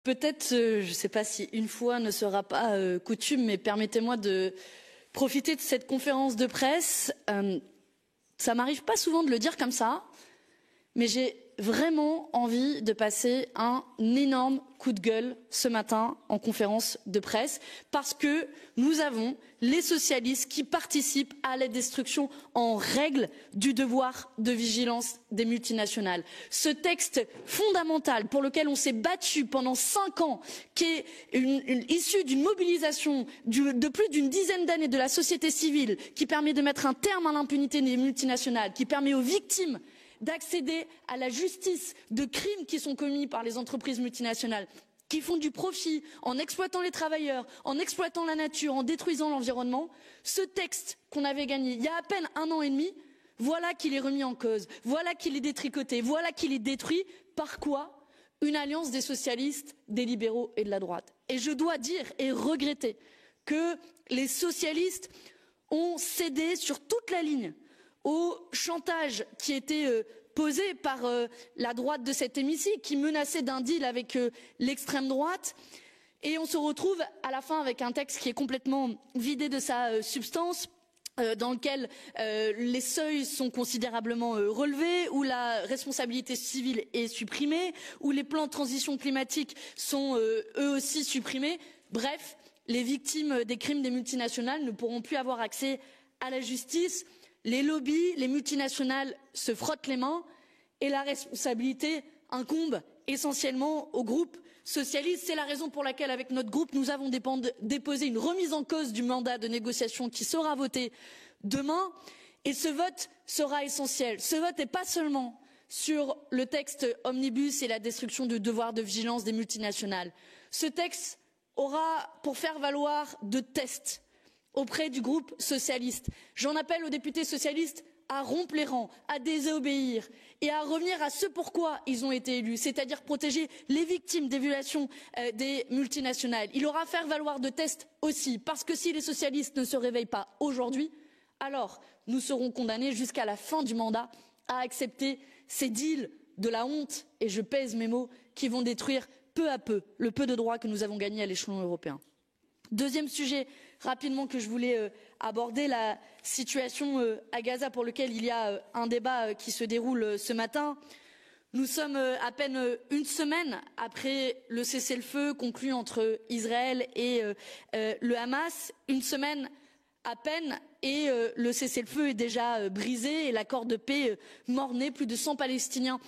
Peut-être, je ne sais pas si une fois ne sera pas coutume, mais permettez-moi de profiter de cette conférence de presse. Ça m'arrive pas souvent de le dire comme ça, mais j'ai vraiment envie de passer un énorme coup de gueule ce matin en conférence de presse, parce que nous avons les socialistes qui participent à la destruction en règle du devoir de vigilance des multinationales. Ce texte fondamental pour lequel on s'est battu pendant 5 ans, qui est issu d'une mobilisation de plus d'une dizaine d'années de la société civile, qui permet de mettre un terme à l'impunité des multinationales, qui permet aux victimes d'accéder à la justice de crimes qui sont commis par les entreprises multinationales, qui font du profit en exploitant les travailleurs, en exploitant la nature, en détruisant l'environnement. Ce texte qu'on avait gagné il y a à peine 1 an et demi, voilà qu'il est remis en cause, voilà qu'il est détricoté, voilà qu'il est détruit. Par quoi? Une alliance des socialistes, des libéraux et de la droite. Et je dois dire et regretter que les socialistes ont cédé sur toute la ligne au chantage qui était posé par la droite de cet hémicycle, qui menaçait d'un deal avec l'extrême droite. Et on se retrouve à la fin avec un texte qui est complètement vidé de sa substance, dans lequel les seuils sont considérablement relevés, où la responsabilité civile est supprimée, où les plans de transition climatique sont eux aussi supprimés. Bref, les victimes des crimes des multinationales ne pourront plus avoir accès à la justice. Les lobbies, les multinationales se frottent les mains et la responsabilité incombe essentiellement au groupe socialiste. C'est la raison pour laquelle, avec notre groupe, nous avons déposé une remise en cause du mandat de négociation qui sera voté demain. Et ce vote sera essentiel. Ce vote n'est pas seulement sur le texte omnibus et la destruction du devoir de vigilance des multinationales. Ce texte aura pour faire valoir 2 tests auprès du groupe socialiste. J'en appelle aux députés socialistes à rompre les rangs, à désobéir et à revenir à ce pourquoi ils ont été élus, c'est-à-dire protéger les victimes des violations des multinationales. Il aura à faire valoir 2 tests aussi, parce que si les socialistes ne se réveillent pas aujourd'hui, alors nous serons condamnés jusqu'à la fin du mandat à accepter ces deals de la honte, et je pèse mes mots, qui vont détruire peu à peu le peu de droits que nous avons gagnés à l'échelon européen. Deuxième sujet rapidement que je voulais aborder, la situation à Gaza, pour lequel il y a un débat qui se déroule ce matin. Nous sommes à peine 1 semaine après le cessez-le-feu conclu entre Israël et le Hamas. 1 semaine à peine et le cessez-le-feu est déjà brisé et l'accord de paix mort-né. Plus de 100 Palestiniens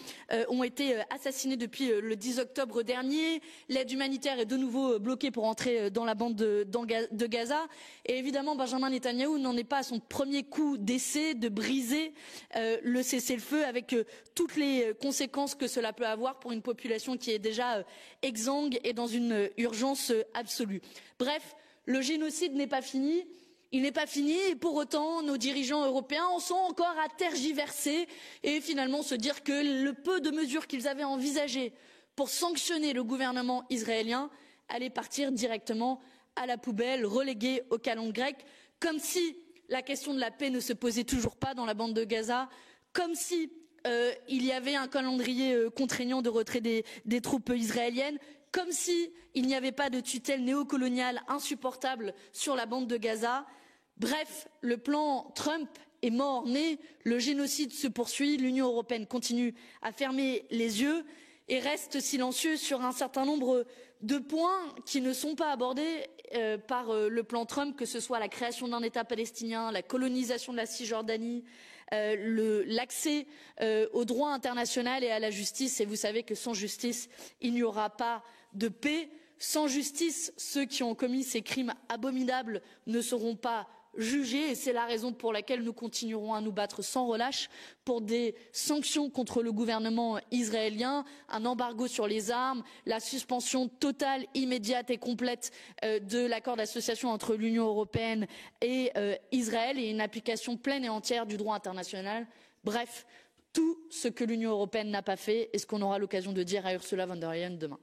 ont été assassinés depuis le 10 octobre dernier. L'aide humanitaire est de nouveau bloquée pour entrer dans la bande de Gaza. Et évidemment, Benjamin Netanyahou n'en est pas à son premier coup d'essai de briser le cessez-le-feu, avec toutes les conséquences que cela peut avoir pour une population qui est déjà exsangue et dans une urgence absolue. Bref, le génocide n'est pas fini. Il n'est pas fini et pour autant nos dirigeants européens en sont encore à tergiverser et finalement se dire que le peu de mesures qu'ils avaient envisagées pour sanctionner le gouvernement israélien allaient partir directement à la poubelle, reléguées aux calendes grecques, comme si la question de la paix ne se posait toujours pas dans la bande de Gaza, comme si il y avait un calendrier contraignant de retrait des troupes israéliennes, comme si il n'y avait pas de tutelle néocoloniale insupportable sur la bande de Gaza. Bref, le plan Trump est mort-né, le génocide se poursuit, l'Union européenne continue à fermer les yeux et reste silencieuse sur un certain nombre de points qui ne sont pas abordés par le plan Trump, que ce soit la création d'un État palestinien, la colonisation de la Cisjordanie, l'accès au droit international et à la justice. Et vous savez que sans justice, il n'y aura pas de paix. Sans justice, ceux qui ont commis ces crimes abominables ne seront pas jugés, et c'est la raison pour laquelle nous continuerons à nous battre sans relâche pour des sanctions contre le gouvernement israélien, un embargo sur les armes, la suspension totale, immédiate et complète de l'accord d'association entre l'Union européenne et Israël, et une application pleine et entière du droit international. Bref, tout ce que l'Union européenne n'a pas fait et ce qu'on aura l'occasion de dire à Ursula von der Leyen demain.